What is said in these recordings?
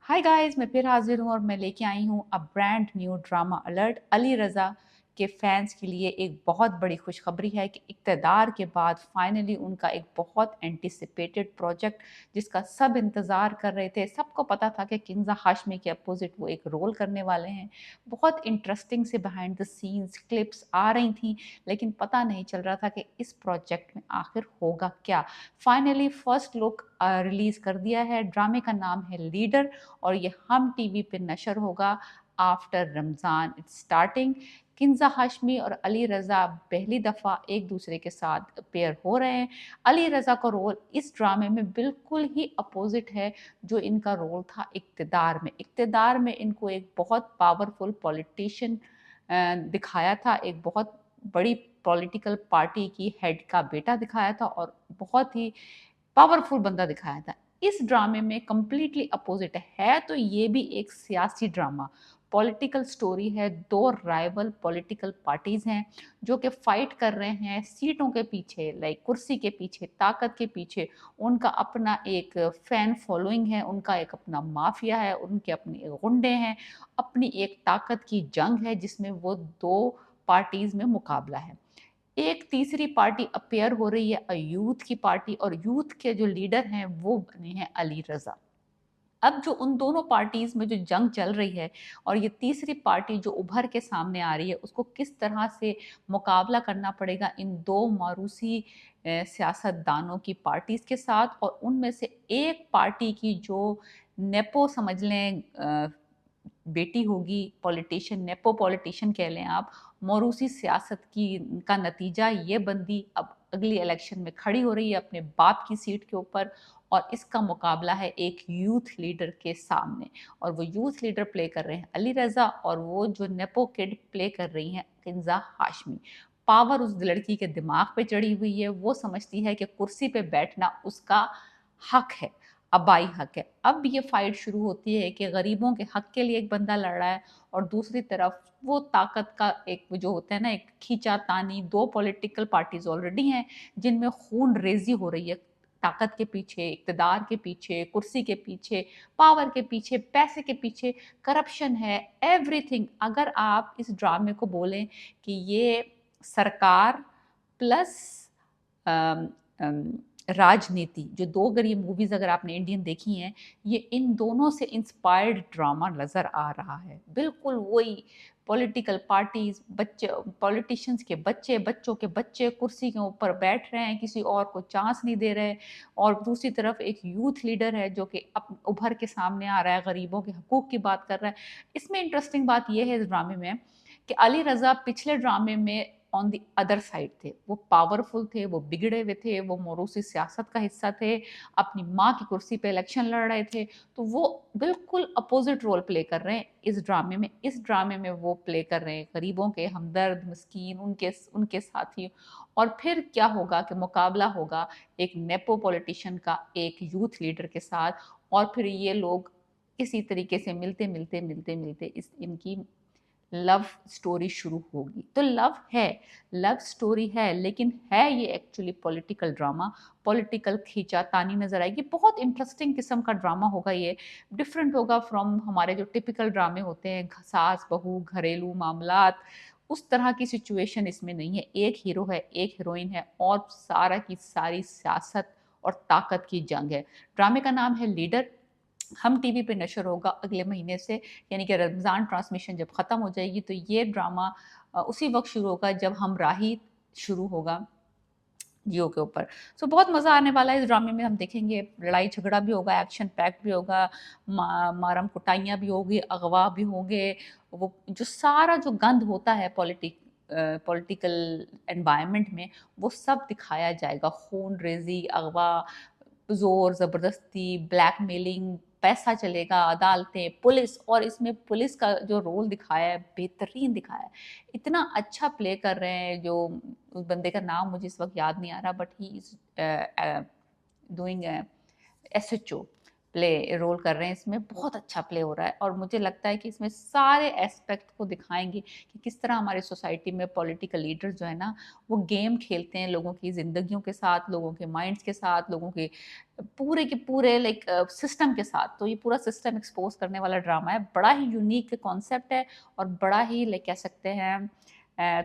Hi guys, मैं फिर हाजिर हूँ और मैं लेके आई हूँ a brand new drama alert. Ali Raza के फैंस के लिए एक बहुत बड़ी खुशखबरी है कि इक़्तिदार के बाद फाइनली उनका एक बहुत एंटिसिपेटेड प्रोजेक्ट, जिसका सब इंतज़ार कर रहे थे, सबको पता था कि किंज़ा हाशमी के अपोजिट वो एक रोल करने वाले हैं। बहुत इंटरेस्टिंग से बिहाइंड द सीन्स क्लिप्स आ रही थी, लेकिन पता नहीं चल रहा था कि इस प्रोजेक्ट में आखिर होगा क्या। फाइनली फर्स्ट लुक रिलीज़ कर दिया है। ड्रामे का नाम है लीडर और ये हम टीवी पे नशर होगा after Ramzan it's starting. Kinza Hashmi और अली रज़ा पहली दफ़ा एक दूसरे के साथ पेयर हो रहे हैं। अली रज़ा का रोल इस ड्रामे में बिल्कुल ही अपोजिट है जो इनका रोल था इक़्तिदार में। इक़्तिदार में इनको एक बहुत पावरफुल पॉलिटिशियन दिखाया था, एक बहुत बड़ी पॉलिटिकल पार्टी की हेड का बेटा दिखाया था और बहुत ही पावरफुल बंदा दिखाया था। इस ड्रामे में कंप्लीटली अपोजिट है तो ये भी एक सियासी ड्रामा, पॉलिटिकल स्टोरी है। दो राइवल पॉलिटिकल पार्टीज हैं जो कि फाइट कर रहे हैं सीटों के पीछे, लाइक कुर्सी के पीछे, ताकत के पीछे। उनका अपना एक फैन फॉलोइंग है, उनका एक अपना माफिया है, उनके अपने एक गुंडे हैं, अपनी एक ताकत की जंग है जिसमें वो दो पार्टीज में मुकाबला है। एक तीसरी पार्टी अपीयर हो रही है यूथ की पार्टी, और यूथ के जो लीडर हैं वो बने हैं अली रजा। अब जो उन दोनों पार्टीज में जो जंग चल रही है और ये तीसरी पार्टी जो उभर के सामने आ रही है, उसको किस तरह से मुकाबला करना पड़ेगा इन दो मारूसी सियासतदानों की पार्टीज के साथ। और उनमें से एक पार्टी की जो नेपो समझ लें बेटी होगी, पॉलिटिशियन, नेपो पॉलिटिशियन कह लें आप, मौरूसी सियासत की का नतीजा ये बंदी अब अगली इलेक्शन में खड़ी हो रही है अपने बाप की सीट के ऊपर। और इसका मुकाबला है एक यूथ लीडर के सामने, और वो यूथ लीडर प्ले कर रहे हैं अली रजा, और वो जो नेपो किड प्ले कर रही हैं किंजा हाशमी। पावर उस लड़की के दिमाग पे चढ़ी हुई है, वो समझती है कि कुर्सी पे बैठना उसका हक है, आबाई हक है। अब ये फाइट शुरू होती है कि गरीबों के हक के लिए एक बंदा लड़ रहा है, और दूसरी तरफ वो ताकत का एक जो होता है ना, एक खींचातानी। दो पॉलिटिकल पार्टीज ऑलरेडी हैं जिनमें खून रेजी हो रही है, ताकत के पीछे, इक़्तिदार के पीछे, कुर्सी के पीछे, पावर के पीछे, पैसे के पीछे, करप्शन है, एवरीथिंग। अगर आप इस ड्रामे को बोलें कि ये सरकार प्लस अम, अम, राजनीति, जो दो अगर ये मूवीज अगर आपने इंडियन देखी हैं, ये इन दोनों से इंस्पायर्ड ड्रामा नजर आ रहा है। बिल्कुल वही पॉलिटिकल पार्टीज, बच्चे, पॉलिटिशियंस के बच्चे, बच्चों के बच्चे कुर्सी के ऊपर बैठ रहे हैं, किसी और को चांस नहीं दे रहे। और दूसरी तरफ एक यूथ लीडर है जो कि उभर के सामने आ रहा है, गरीबों के हकूक की बात कर रहा है। इसमें इंटरेस्टिंग बात यह है इस ड्रामे में कि अली रजा पिछले ड्रामे में ऑन द अदर साइड थे, वो पावरफुल थे, वो बिगड़े हुए थे, वो मोरूसी सियासत का हिस्सा थे, अपनी माँ की कुर्सी पे इलेक्शन लड़ रहे थे। तो वो बिल्कुल अपोजिट रोल प्ले कर रहे हैं इस ड्रामे में। इस ड्रामे में वो प्ले कर रहे हैं गरीबों के हमदर्द, मिस्कीन, उनके उनके साथी। और फिर क्या होगा कि मुकाबला होगा एक नेपो पॉलिटिशियन का एक यूथ लीडर के साथ, और फिर ये लोग किसी तरीके से मिलते मिलते मिलते मिलते इस इनकी लव स्टोरी शुरू होगी। तो लव है, लव स्टोरी है, लेकिन है ये एक्चुअली पॉलिटिकल ड्रामा। पॉलिटिकल खींचातानी नजर आएगी। बहुत इंटरेस्टिंग किस्म का ड्रामा होगा ये। डिफरेंट होगा फ्रॉम हमारे जो टिपिकल ड्रामे होते हैं, सास बहू, घरेलू मामलात। उस तरह की सिचुएशन इसमें नहीं है। एक हीरो है, एक हीरोइन है, और सारा की सारी सियासत और ताकत की जंग है। ड्रामे का नाम है लीडर। हम टीवी पे नशर होगा अगले महीने से, यानी कि रमज़ान ट्रांसमिशन जब ख़त्म हो जाएगी तो ये ड्रामा उसी वक्त शुरू होगा जब हम राही शुरू होगा जियो के ऊपर। सो बहुत मज़ा आने वाला है इस ड्रामे में। हम देखेंगे लड़ाई झगड़ा भी होगा, एक्शन पैक भी होगा, मारम कुटाइयाँ भी होगी, अगवा भी होंगे। वो जो सारा जो गंद होता है पॉलिटिकल एनवायरनमेंट में, वो सब दिखाया जाएगा। खून रेजी, अगवा, ज़ोर ज़बरदस्ती, ब्लैकमेलिंग, पैसा चलेगा, अदालतें, पुलिस। और इसमें पुलिस का जो रोल दिखाया है, बेहतरीन दिखाया है। इतना अच्छा प्ले कर रहे हैं जो, उस बंदे का नाम मुझे इस वक्त याद नहीं आ रहा, but he is doing SHO. Play role कर रहे हैं इसमें, बहुत अच्छा प्ले हो रहा है और मुझे लगता है कि इसमें सारे एस्पेक्ट को दिखाएँगे कि किस तरह हमारी सोसाइटी में पॉलिटिकल लीडर्स जो है ना, वो गेम खेलते हैं लोगों की ज़िंदगियों के साथ, लोगों के माइंड्स के साथ, लोगों के पूरे के पूरे लाइक सिस्टम के साथ। तो ये पूरा सिस्टम एक्सपोज़ करने वाला ड्रामा है। बड़ा ही यूनिक कॉन्सेप्ट है और बड़ा ही लाइक कह सकते हैं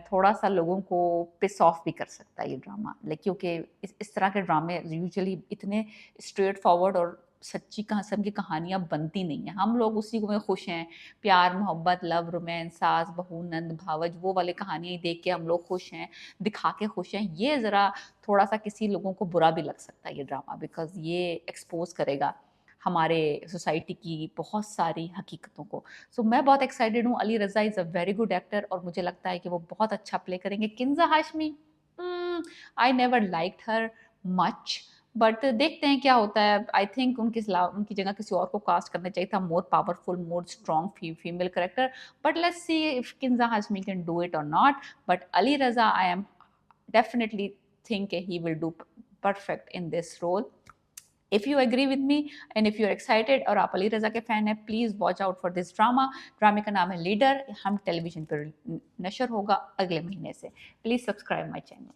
थोड़ा-सा लोगों को पिस ऑफ भी कर सकता है ये ड्रामा। लाइक क्योंकि इस तरह के ड्रामे यूजुअली इतने स्ट्रेट फॉरवर्ड और सच्ची किस्म की कहानियाँ बनती नहीं हैं। हम लोग उसी में खुश हैं, प्यार, मोहब्बत, लव, रोमांस, सास, बहू, नंद, भावज वो वाली कहानियाँ ही देख के हम लोग खुश हैं, दिखा के खुश हैं। ये ज़रा थोड़ा-सा किसी लोगों को बुरा भी लग सकता है ये ड्रामा बिकॉज़ ये एक्सपोज़ करेगा हमारे सोसाइटी की बहुत सारी हकीकतों को। सो मैं बहुत एक्साइटेड हूँ, Ali Raza is a very good actor और मुझे लगता है कि वो बहुत अच्छा प्ले करेंगे। Kinza Hashmi I never liked her much but देखते हैं क्या होता है। आई थिंक उनकी जगह किसी और को कास्ट करना चाहिए था, more powerful, more strong female character. But let's see if Kinza Hashmi can do it और not. But Ali Raza I am definitely think he will do perfect in this role. If you agree with me and if you're excited और आप अली रज़ा के fan हैं please watch out for this drama. ड्रामे का नाम है leader, हम टेलीविजन पर नशर होगा अगले महीने से। Please subscribe my channel.